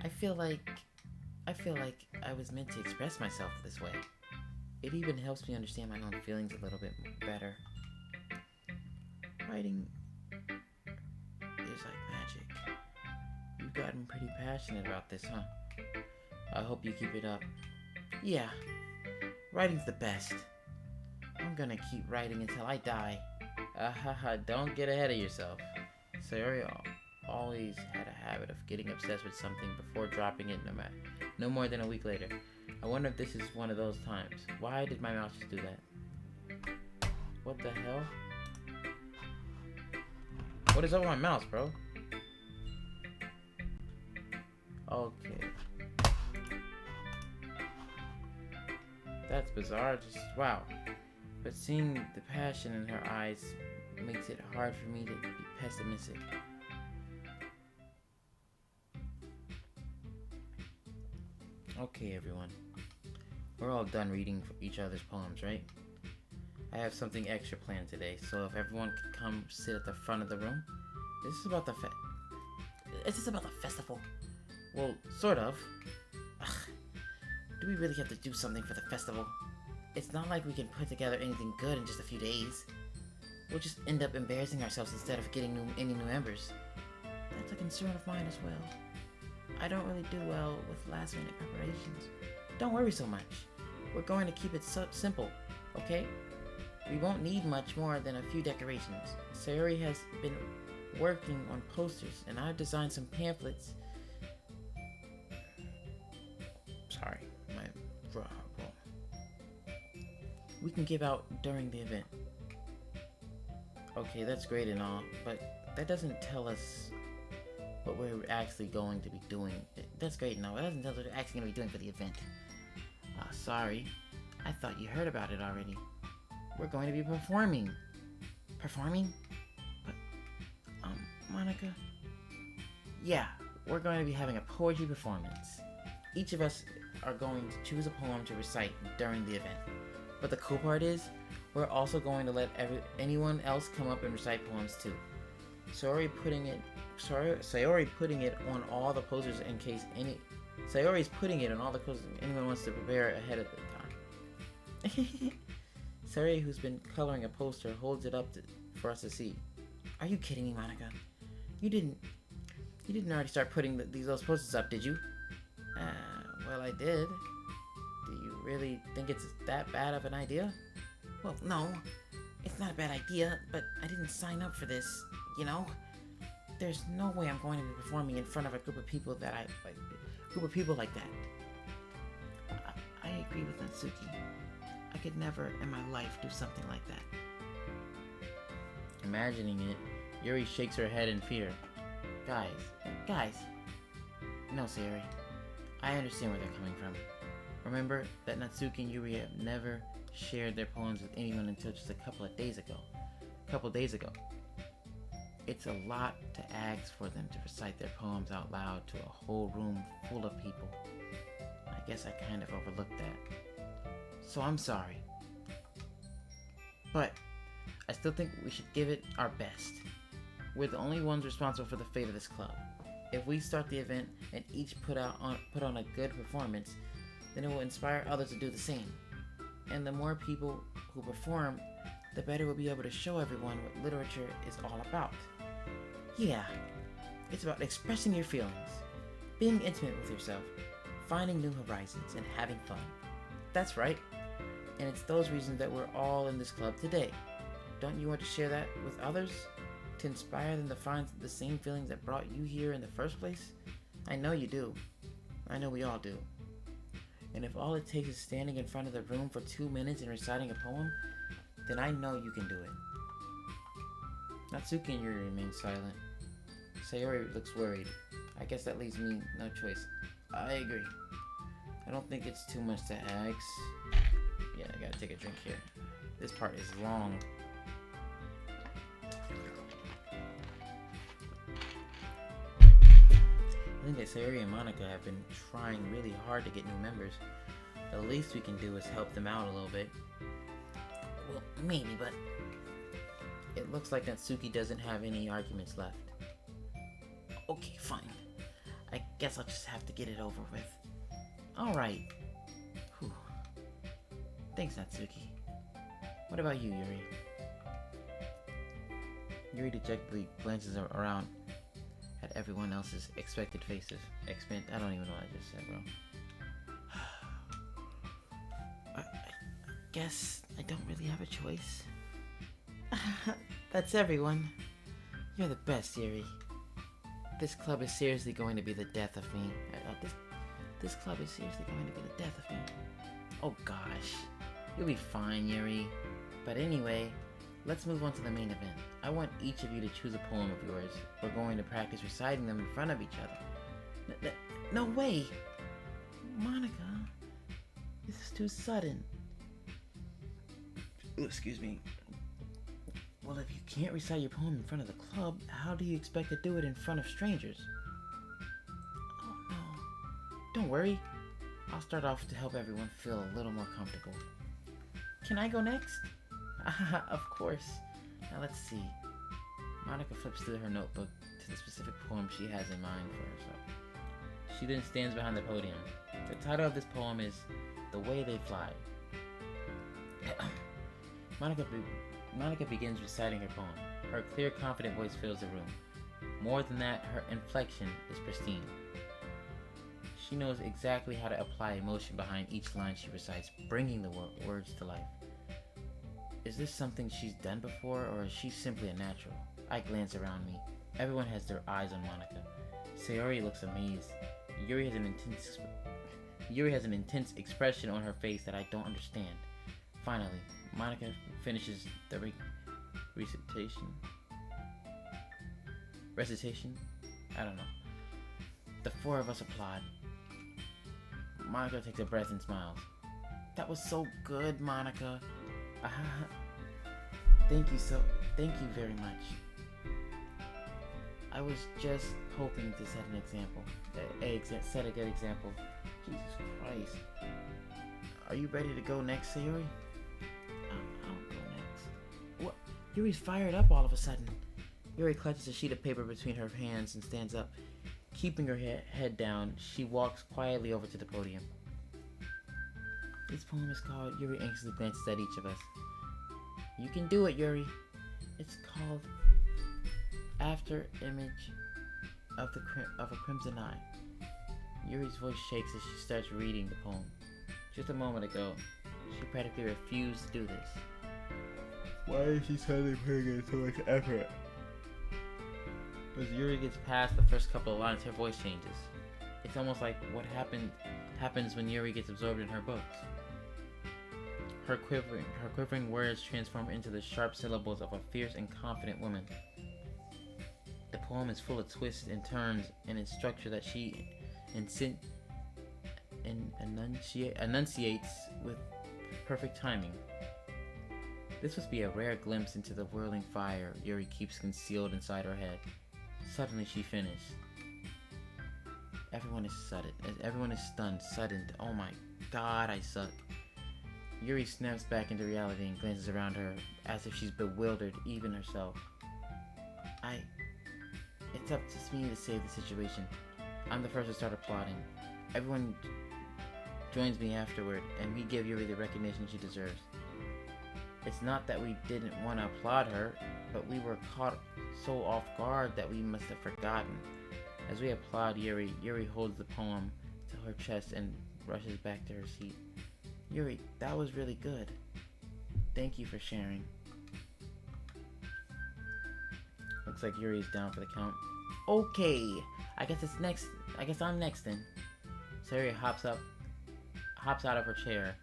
I feel like I was meant to express myself this way. It even helps me understand my own feelings a little bit better. Writing is like magic. You've gotten pretty passionate about this, huh? I hope you keep it up. Yeah, writing's the best. I'm gonna keep writing until I die. Don't get ahead of yourself. Sayori always had a habit of getting obsessed with something before dropping it no more than a week later. I wonder if this is one of those times. Why did my mouse just do that? What the hell? What is up with my mouse, bro? Okay. That's bizarre, just wow. But seeing the passion in her eyes makes it hard for me to be pessimistic. Okay, everyone. We're all done reading each other's poems, right? I have something extra planned today, so if everyone could come sit at the front of the room. This is about the Is this about the festival? Well, sort of. Ugh. Do we really have to do something for the festival? It's not like we can put together anything good in just a few days. we'll just end up embarrassing ourselves instead of getting any new members. That's a concern of mine as well. I don't really do well with last-minute preparations. Don't worry so much. We're going to keep it simple, okay? We won't need much more than a few decorations. Sayori has been working on posters, and I've designed some pamphlets. Sorry, my raw. We can give out during the event. Okay, that's great and all, but that doesn't tell us what we're actually going to be doing. That's great and all, but that doesn't tell us what we're actually going to be doing for the event. Sorry. I thought you heard about it already. We're going to be performing. Performing? But, Monica? Yeah, we're going to be having a poetry performance. Each of us are going to choose a poem to recite during the event. But the cool part is, we're also going to let anyone else come up and recite poems too. Sayori putting it on all the posters in case Sayori's putting it on all the posters anyone wants to prepare ahead of the time. Sayori, who's been coloring a poster, holds it up for us to see. Are you kidding me, Monica? You didn't already start putting those posters up, did you? Well, I did. Do you really think it's that bad of an idea? Well, no. It's not a bad idea, but I didn't sign up for this, you know? There's no way I'm going to be performing in front of a group of people that like that. I agree with Natsuki. I could never in my life do something like that. Imagining it, Yuri shakes her head in fear. Guys. No, Sayori. I understand where they're coming from. Remember that Natsuki and Yuri have never shared their poems with anyone until just a couple days ago. It's a lot to ask for them to recite their poems out loud to a whole room full of people. I guess I kind of overlooked that. So I'm sorry. But I still think we should give it our best. We're the only ones responsible for the fate of this club. If we start the event and each put on a good performance, then it will inspire others to do the same. And the more people who perform, the better we'll be able to show everyone what literature is all about. Yeah, it's about expressing your feelings, being intimate with yourself, finding new horizons, and having fun. That's right. And it's those reasons that we're all in this club today. Don't you want to share that with others? To inspire them to find the same feelings that brought you here in the first place? I know you do. I know we all do. And if all it takes is standing in front of the room for 2 minutes and reciting a poem, then I know you can do it. Natsuki and Yuri remain silent. Sayori looks worried. I guess that leaves me no choice. I agree. I don't think it's too much to ask. Yeah, I gotta take a drink here. This part is long. I think that Sayori and Monica have been trying really hard to get new members. The least we can do is help them out a little bit. Well, maybe, but it looks like Natsuki doesn't have any arguments left. Okay, fine. I guess I'll just have to get it over with. Alright. Thanks, Natsuki. What about you, Yuri? Yuri dejectedly glances around at everyone else's expected faces. I don't even know what I just said, bro. I guess I don't really have a choice. That's everyone. You're the best, Yuri. This club is seriously going to be the death of me. This club is seriously going to be the death of me. Oh gosh. You'll be fine, Yuri. But anyway, let's move on to the main event. I want each of you to choose a poem of yours. We're going to practice reciting them in front of each other. No way! Monica, this is too sudden. Ooh, excuse me. Well, if you can't recite your poem in front of the club, how do you expect to do it in front of strangers? Oh no. Don't worry. I'll start off to help everyone feel a little more comfortable. Can I go next? Of course. Now let's see. Monica flips through her notebook to the specific poem she has in mind for herself. She then stands behind the podium. The title of this poem is The Way They Fly. Monica Monica begins reciting her poem. Her clear, confident voice fills the room. More than that, her inflection is pristine. She knows exactly how to apply emotion behind each line she recites, bringing the words to life. Is this something she's done before, or is she simply a natural? I glance around me. Everyone has their eyes on Monica. Sayori looks amazed. Yuri has an intense expression on her face that I don't understand. Finally, Monica finishes the recitation? I don't know. The four of us applaud. Monica takes a breath and smiles. That was so good, Monica. Thank you very much. I was just hoping to set an example. Set a good example. Jesus Christ. Are you ready to go next, Sayori? I'll go next. What? Yuri's fired up all of a sudden. Yuri clutches a sheet of paper between her hands and stands up. Keeping her head down, she walks quietly over to the podium. This poem is called, Yuri anxiously glances at each of us. You can do it, Yuri. It's called After Image of a Crimson Eye. Yuri's voice shakes as she starts reading the poem. Just a moment ago, she practically refused to do this. Why is she suddenly putting in so much effort? As Yuri gets past the first couple of lines, her voice changes. It's almost like what happens when Yuri gets absorbed in her books. Her quivering words transform into the sharp syllables of a fierce and confident woman. The poem is full of twists and turns in its structure that she enunciates with perfect timing. This must be a rare glimpse into the whirling fire Yuri keeps concealed inside her head. Suddenly she finished. Everyone is stunned, suddened. Oh my god, I suck. Yuri snaps back into reality and glances around her as if she's bewildered, even herself. It's up to me to save the situation. I'm the first to start applauding. Everyone joins me afterward, and we give Yuri the recognition she deserves. It's not that we didn't want to applaud her, but we were caught so off guard that we must have forgotten. As we applaud Yuri, Yuri holds the poem to her chest and rushes back to her seat. Yuri, that was really good. Thank you for sharing. Looks like Yuri is down for the count. Okay, I guess I'm next then. Sayori hops out of her chair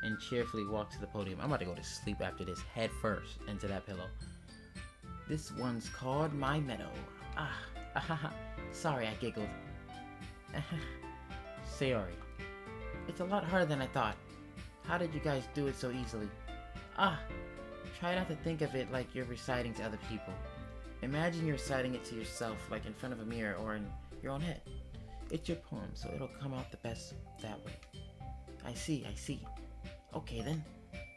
and cheerfully walks to the podium. I'm about to go to sleep after this, head first into that pillow. This one's called My Meadow. Sorry, I giggled. Sayori, it's a lot harder than I thought. How did you guys do it so easily? Try not to think of it like you're reciting to other people. Imagine you're reciting it to yourself, like in front of a mirror or in your own head. It's your poem, so it'll come out the best that way. I see. Okay then.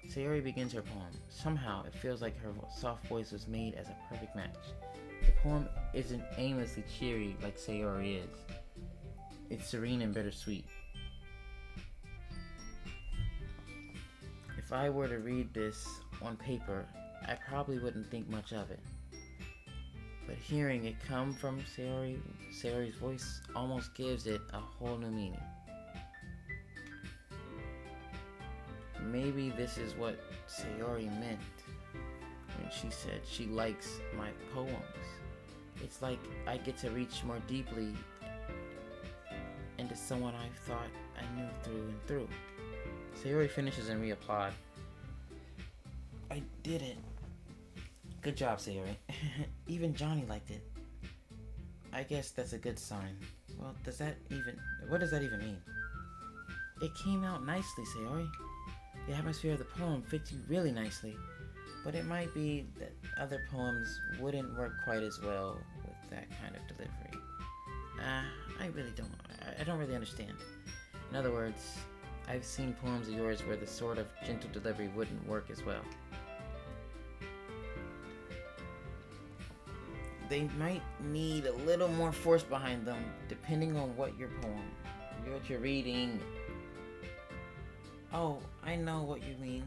Sayori begins her poem. Somehow, it feels like her soft voice was made as a perfect match. The poem isn't aimlessly cheery like Sayori is. It's serene and bittersweet. If I were to read this on paper, I probably wouldn't think much of it. But hearing it come from Sayori's voice almost gives it a whole new meaning. Maybe this is what Sayori meant when she said she likes my poems. It's like I get to reach more deeply into someone I thought I knew through and through. Sayori finishes and we applaud. I did it. Good job, Sayori. Even Johnny liked it. I guess that's a good sign. Well, what does that even mean? It came out nicely, Sayori. The atmosphere of the poem fits you really nicely, but it might be that other poems wouldn't work quite as well with that kind of delivery. I don't really understand. In other words, I've seen poems of yours where the sort of gentle delivery wouldn't work as well. They might need a little more force behind them, depending on what you're reading. Oh, I know what you mean.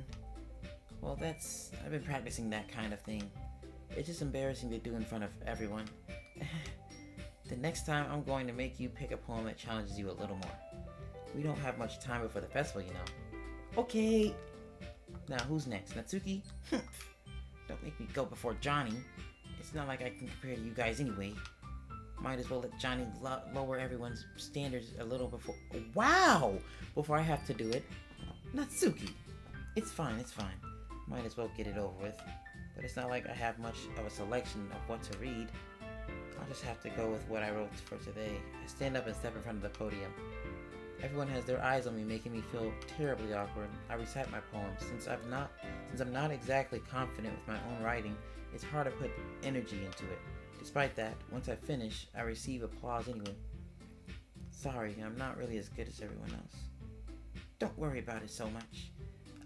Well, I've been practicing that kind of thing. It's just embarrassing to do in front of everyone. The next time I'm going to make you pick a poem that challenges you a little more. We don't have much time before the festival, you know. Okay. Now, who's next? Natsuki? Don't make me go before Johnny. It's not like I can compare to you guys anyway. Might as well let Johnny lower everyone's standards a little before... Wow! Before I have to do it. Natsuki! It's fine. Might as well get it over with. But it's not like I have much of a selection of what to read. I'll just have to go with what I wrote for today. I stand up and step in front of the podium. Everyone has their eyes on me, making me feel terribly awkward. I recite my poem. Since I'm not exactly confident with my own writing, it's hard to put energy into it. Despite that, once I finish, I receive applause anyway. Sorry, I'm not really as good as everyone else. Don't worry about it so much.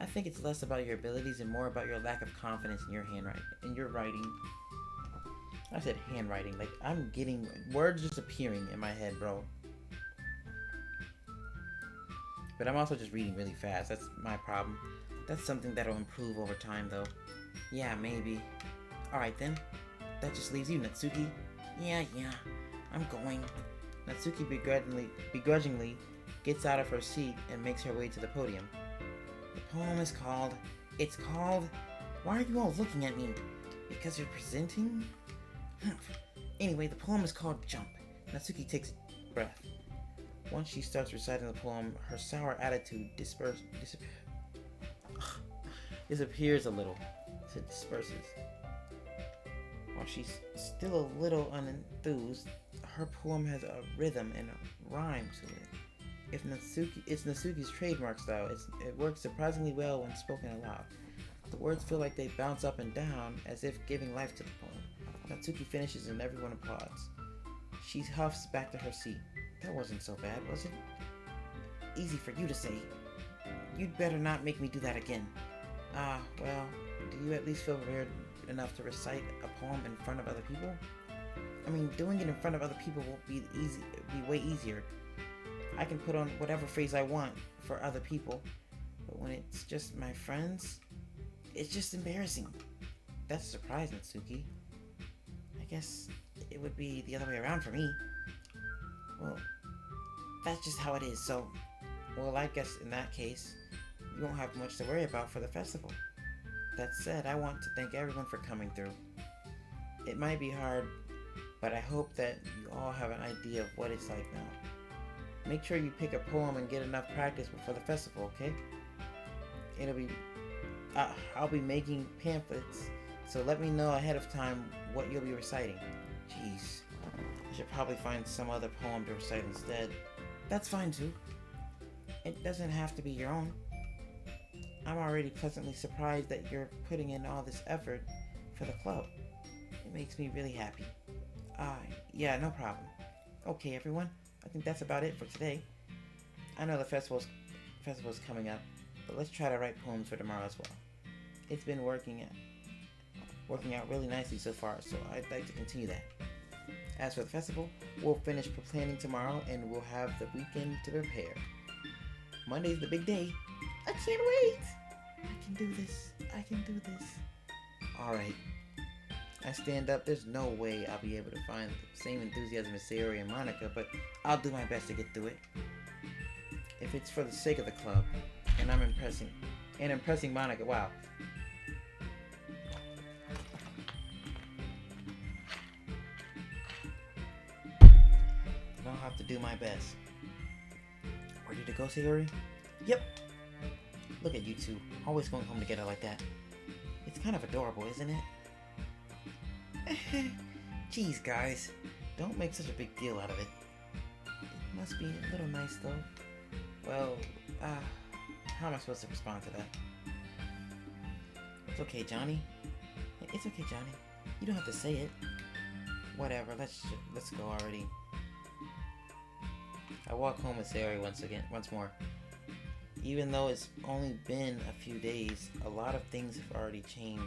I think it's less about your abilities and more about your lack of confidence in your writing. I said handwriting, like I'm getting words just appearing in my head, bro. But I'm also just reading really fast. That's my problem. That's something that'll improve over time, though. Yeah, maybe. Alright then. That just leaves you, Natsuki. Yeah, I'm going. Natsuki begrudgingly gets out of her seat and makes her way to the podium. The poem is called... Why are you all looking at me? Because you're presenting? Anyway, the poem is called Jump. Natsuki takes a breath. Once she starts reciting the poem, her sour attitude disappears a little. It disperses. While she's still a little unenthused, her poem has a rhythm and a rhyme to it. It's Natsuki's trademark style. It works surprisingly well when spoken aloud. The words feel like they bounce up and down as if giving life to the poem. Natsuki finishes and everyone applauds. She huffs back to her seat. That wasn't so bad, was it? Easy for you to say. You'd better not make me do that again. Well, do you at least feel prepared enough to recite a poem in front of other people? I mean, doing it in front of other people will be way easier. I can put on whatever phrase I want for other people, but when it's just my friends, it's just embarrassing. That's a surprise, Natsuki. I guess it would be the other way around for me. Well, that's just how it is, so... Well, I guess in that case, you won't have much to worry about for the festival. That said, I want to thank everyone for coming through. It might be hard, but I hope that you all have an idea of what it's like now. Make sure you pick a poem and get enough practice before the festival, okay? I'll be making pamphlets, so let me know ahead of time what you'll be reciting. Jeez. I should probably find some other poem to recite instead. That's fine too. It doesn't have to be your own. I'm already pleasantly surprised that you're putting in all this effort for the club. It makes me really happy. Yeah, no problem. Okay, everyone. I think that's about it for today. I know the festival's coming up, but let's try to write poems for tomorrow as well. It's been working out really nicely so far, so I'd like to continue that. As for the festival, we'll finish planning tomorrow and we'll have the weekend to prepare. Monday's the big day. I can't wait! I can do this. Alright. I stand up. There's no way I'll be able to find the same enthusiasm as Sayori and Monica, but I'll do my best to get through it. If it's for the sake of the club, and I'm impressing Monica, wow. I'll have to do my best. Ready to go, Sayori? Yep. Look at you two, always going home together like that. It's kind of adorable, isn't it? Jeez, guys. Don't make such a big deal out of it. It must be a little nice, though. Well, how am I supposed to respond to that? It's okay, Johnny. It's okay, Johnny. You don't have to say it. Whatever, let's go already. I walk home with Sayori once more. Even though it's only been a few days, a lot of things have already changed.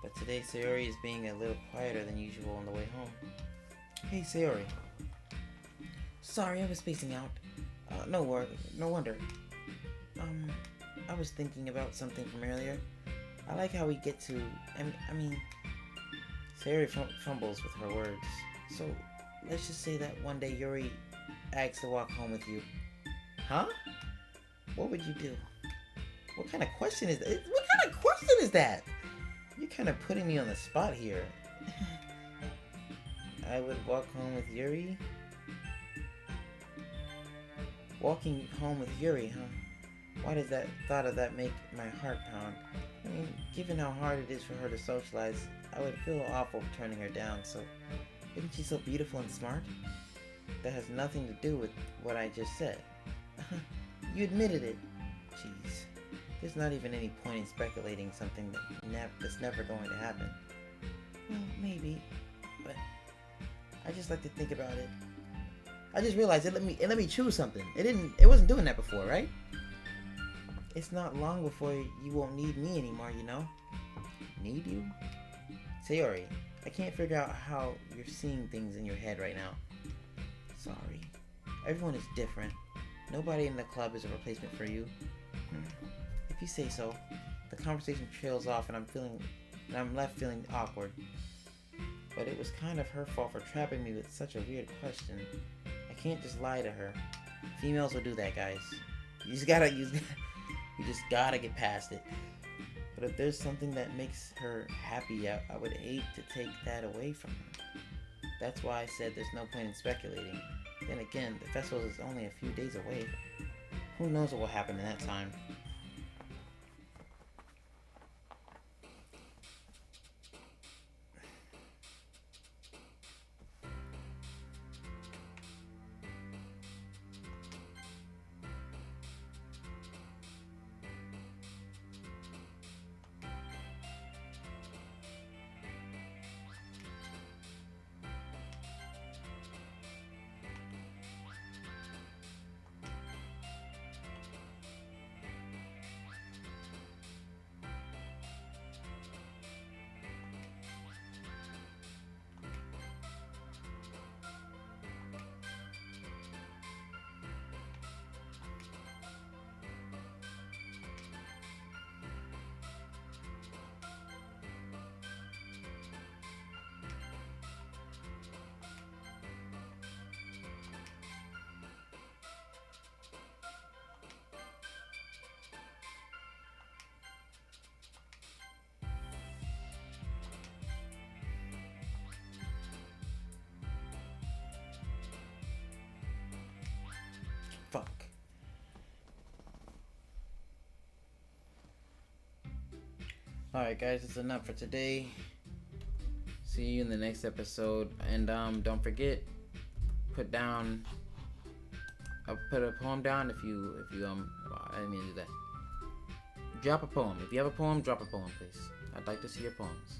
But today Sayori is being a little quieter than usual on the way home. Hey Sayori. Sorry, I was spacing out. No wonder. I was thinking about something from earlier. I like how we get to. I mean, Sayori fumbles with her words. So let's just say that one day Yuri asks to walk home with you. Huh? What would you do? What kind of question is that? What kind of question is that? You're kind of putting me on the spot here. I would walk home with Yuri? Walking home with Yuri, huh? Why does that thought of that make my heart pound? I mean, given how hard it is for her to socialize, I would feel awful turning her down, so isn't she so beautiful and smart? That has nothing to do with what I just said. You admitted it. Jeez. There's not even any point in speculating something that's never going to happen. Well, maybe, but I just like to think about it. I just realized it let me choose something. It wasn't doing that before, right? It's not long before you won't need me anymore, you know? Need you? Sayori, I can't figure out how you're seeing things in your head right now. Sorry. Everyone is different. Nobody in the club is a replacement for you. If you say so. The conversation trails off and I'm left feeling awkward. But it was kind of her fault for trapping me with such a weird question. I can't just lie to her. Females will do that, guys. You just gotta get past it. But if there's something that makes her happy, I would hate to take that away from her. That's why I said there's no point in speculating. Then again, the festival is only a few days away. Who knows what will happen in that time? Fuck. Alright guys, it's enough for today. See you in the next episode. And don't forget, put a poem down if you I didn't mean to do that. Drop a poem. If you have a poem, drop a poem, please. I'd like to see your poems.